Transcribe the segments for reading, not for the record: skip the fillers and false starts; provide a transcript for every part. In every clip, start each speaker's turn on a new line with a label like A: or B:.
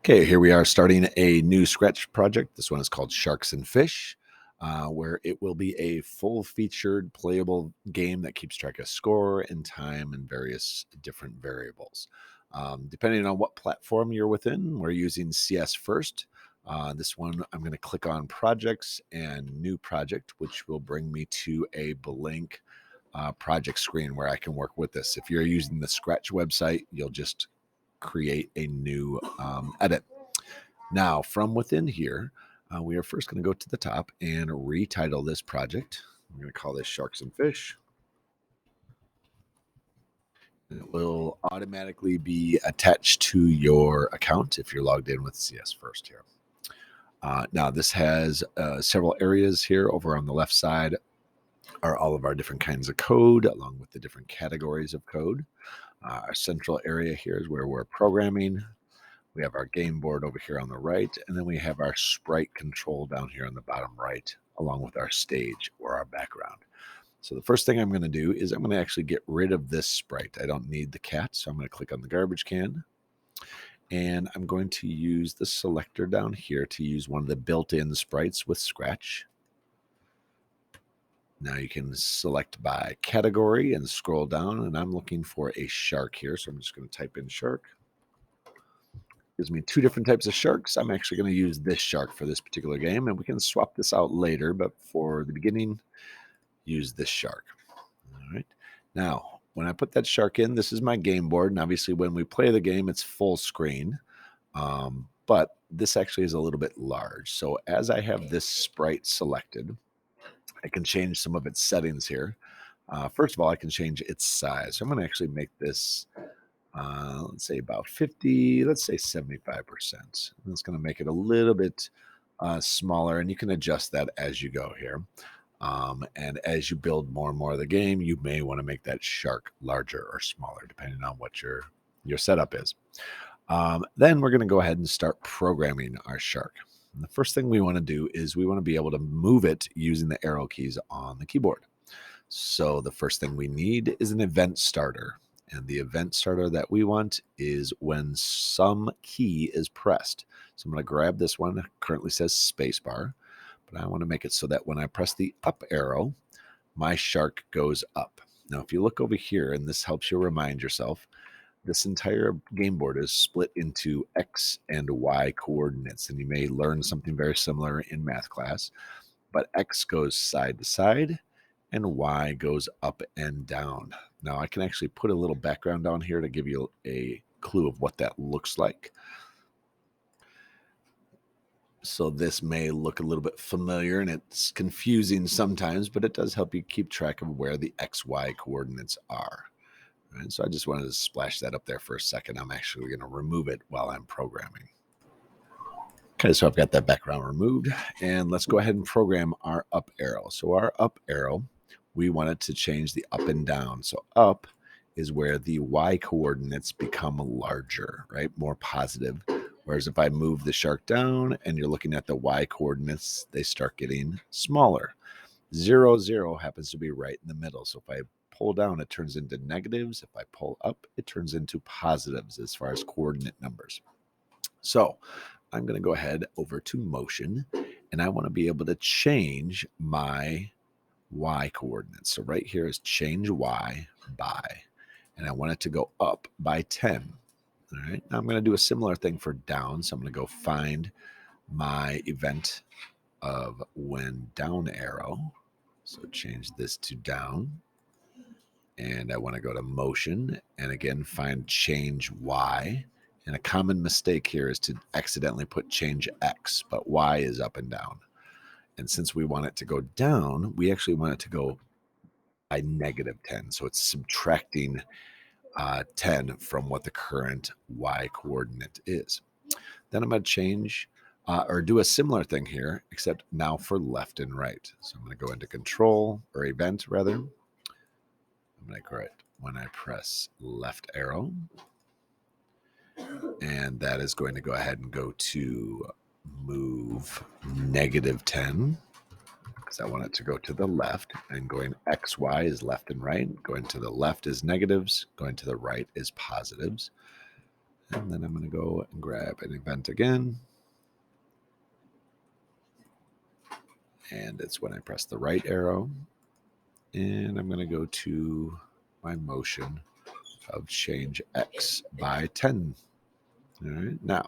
A: Okay, here we are starting a new Scratch project. This one is called Sharks and Fish, where it will be a full-featured playable game that keeps track of score and time and various different variables. Depending on what platform you're within, we're using CS first. This one, I'm going to click on Projects and New Project, which will bring me to a blank project screen where I can work with this. If you're using the Scratch website, you'll just create a new edit. Now, from within here, we are first going to go to the top and retitle this project. I'm going to call this Sharks and Fish. And it will automatically be attached to your account if you're logged in with CS First here. Now, this has several areas here. Over on the left side are all of our different kinds of code, along with the different categories of code. Our central area here is where we're programming. We have our game board over here on the right, and then we have our sprite control down here on the bottom right, along with our stage or our background. So the first thing I'm going to do is I'm going to actually get rid of this sprite. I don't need the cat, so I'm going to click on the garbage can. And I'm going to use the selector down here to use one of the built-in sprites with Scratch. Now you can select by category and scroll down, and I'm looking for a shark here, so I'm just going to type in shark. Gives me two different types of sharks. I'm actually going to use this shark for this particular game, and we can swap this out later, but for the beginning, use this shark. All right. Now, when I put that shark in, this is my game board, and obviously when we play the game, it's full screen, but this actually is a little bit large. So as I have this sprite selected, I can change some of its settings here. First of all, I can change its size. So I'm going to actually make this let's say about 50, let's say 75%. That's going to make it a little bit smaller, and you can adjust that as you go here. And as you build more and more of the game, you may want to make that shark larger or smaller, depending on what your setup is. Then we're going to go ahead and start programming our shark. And the first thing we want to do is we want to be able to move it using the arrow keys on the keyboard. So the first thing we need is an event starter. And the event starter that we want is when some key is pressed. So I'm going to grab this one. It currently says spacebar, but I want to make it so that when I press the up arrow, my shark goes up. Now, if you look over here, and this helps you remind yourself, this entire game board is split into X and Y coordinates. And you may learn something very similar in math class, but X goes side to side and Y goes up and down. Now I can actually put a little background down here to give you a clue of what that looks like. So this may look a little bit familiar and it's confusing sometimes, but it does help you keep track of where the XY coordinates are. And so I just wanted to splash that up there for a second. I'm actually going to remove it while I'm programming. Okay, so I've got that background removed, and let's go ahead and program our up arrow. So our up arrow, we want it to change the up and down. So up is where the Y coordinates become larger, right? More positive. Whereas if I move the shark down and you're looking at the Y coordinates, they start getting smaller. 0, 0 happens to be right in the middle. So if I pull down, it turns into negatives. If I pull up, it turns into positives as far as coordinate numbers. So I'm going to go ahead over to motion, and I want to be able to change my Y coordinates. So right here is change Y by, and I want it to go up by 10. All right. Now I'm going to do a similar thing for down. So I'm going to go find my event of when down arrow. So change this to down. And I want to go to motion and again find change Y. And a common mistake here is to accidentally put change X, but Y is up and down. And since we want it to go down, we actually want it to go by -10. So it's subtracting 10 from what the current Y coordinate is. Then I'm going to change or do a similar thing here, except now for left and right. So I'm going to go into control or event rather. I'm going to correct when I press left arrow. And that is going to go ahead and go to move -10 because I want it to go to the left, and going XY is left and right. Going to the left is negatives, going to the right is positives. And then I'm going to go and grab an event again. And it's when I press the right arrow. And I'm going to go to my motion of change X by 10. All right. Now,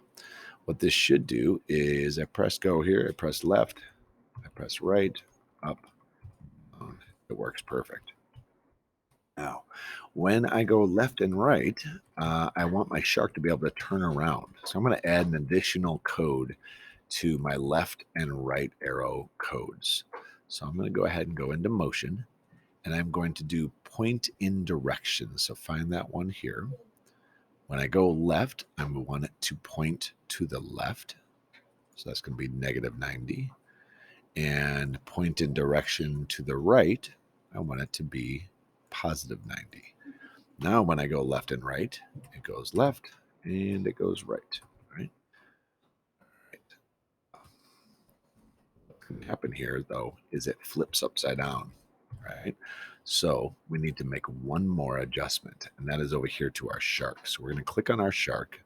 A: what this should do is I press go here, I press left, I press right, up. It works perfect. Now, when I go left and right, I want my shark to be able to turn around. So I'm going to add an additional code to my left and right arrow codes. So I'm going to go ahead and go into motion, and I'm going to do point in direction. So find that one here. When I go left, I want it to point to the left. So that's going to be -90. And point in direction to the right, I want it to be +90. Now, when I go left and right, it goes left and it goes right. Right. What can happen here, though, is it flips upside down. Right. So we need to make one more adjustment, and that is over here to our shark. So we're going to click on our shark,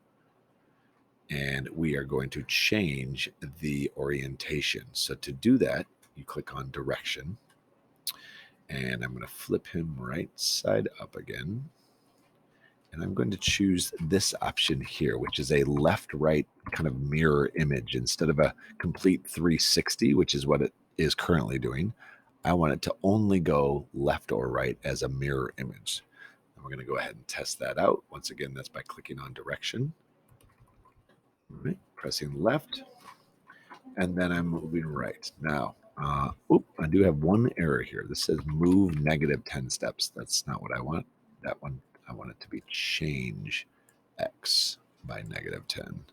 A: and we are going to change the orientation. So to do that, you click on direction, and I'm going to flip him right side up again. And I'm going to choose this option here, which is a left-right kind of mirror image. Instead of a complete 360, which is what it is currently doing, I want it to only go left or right as a mirror image. And we're going to go ahead and test that out. Once again, that's by clicking on direction. All right, pressing left, and then I'm moving right. Now, I do have one error here. This says move -10 steps. That's not what I want. That one, I want it to be change X by -10.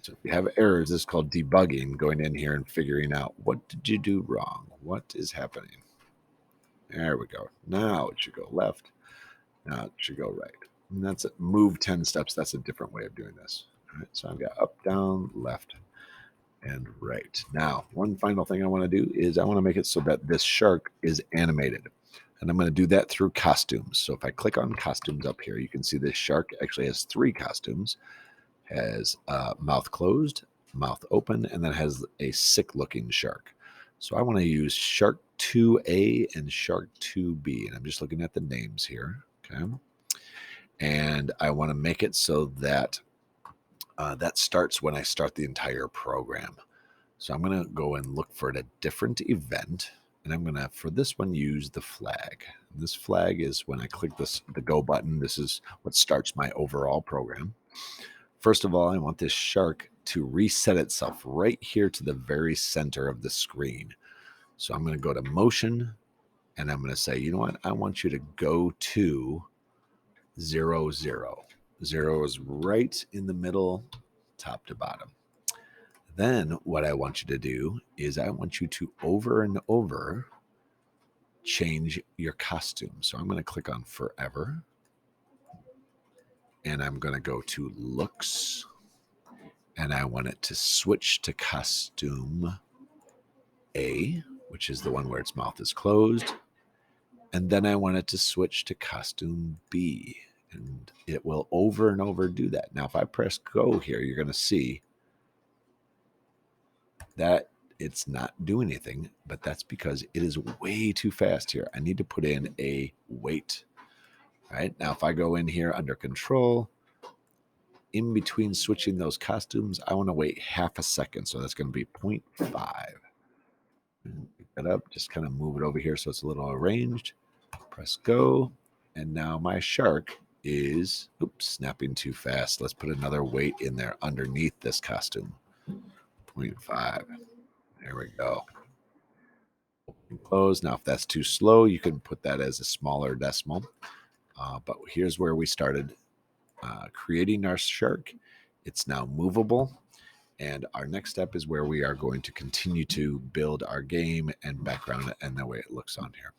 A: So if you have errors, this is called debugging, going in here and figuring out what did you do wrong? What is happening? There we go. Now it should go left. Now it should go right. And that's it. Move 10 steps. That's a different way of doing this. All right, so I've got up, down, left, and right. Now, one final thing I want to do is I want to make it so that this shark is animated. And I'm going to do that through costumes. So if I click on costumes up here, you can see this shark actually has 3 costumes. Has mouth closed, mouth open, and then has a sick looking shark. So I want to use Shark 2A and Shark 2B. And I'm just looking at the names here. Okay. And I want to make it so that that starts when I start the entire program. So I'm going to go and look for a different event. And I'm going to, for this one, use the flag. And this flag is when I click the go button. This is what starts my overall program. First of all, I want this shark to reset itself right here to the very center of the screen. So I'm going to go to motion, and I'm going to say, you know what? I want you to go to 0, 0. 0 is right in the middle, top to bottom. Then what I want you to do is I want you to over and over change your costume. So I'm going to click on forever, and I'm going to go to looks, and I want it to switch to costume A, which is the one where its mouth is closed. And then I want it to switch to costume B, and it will over and over do that. Now, if I press go here, you're going to see that it's not doing anything, but that's because it is way too fast here. I need to put in a wait. All right. Now, if I go in here under control, in between switching those costumes, I want to wait half a second. So that's going to be 0.5. Pick that up, just kind of move it over here so it's a little arranged. Press go. And now my shark is, snapping too fast. Let's put another weight in there underneath this costume. 0.5. There we go. Open, close. Now, if that's too slow, you can put that as a smaller decimal. But here's where we started creating our shark. It's now movable. And our next step is where we are going to continue to build our game and background and the way it looks on here.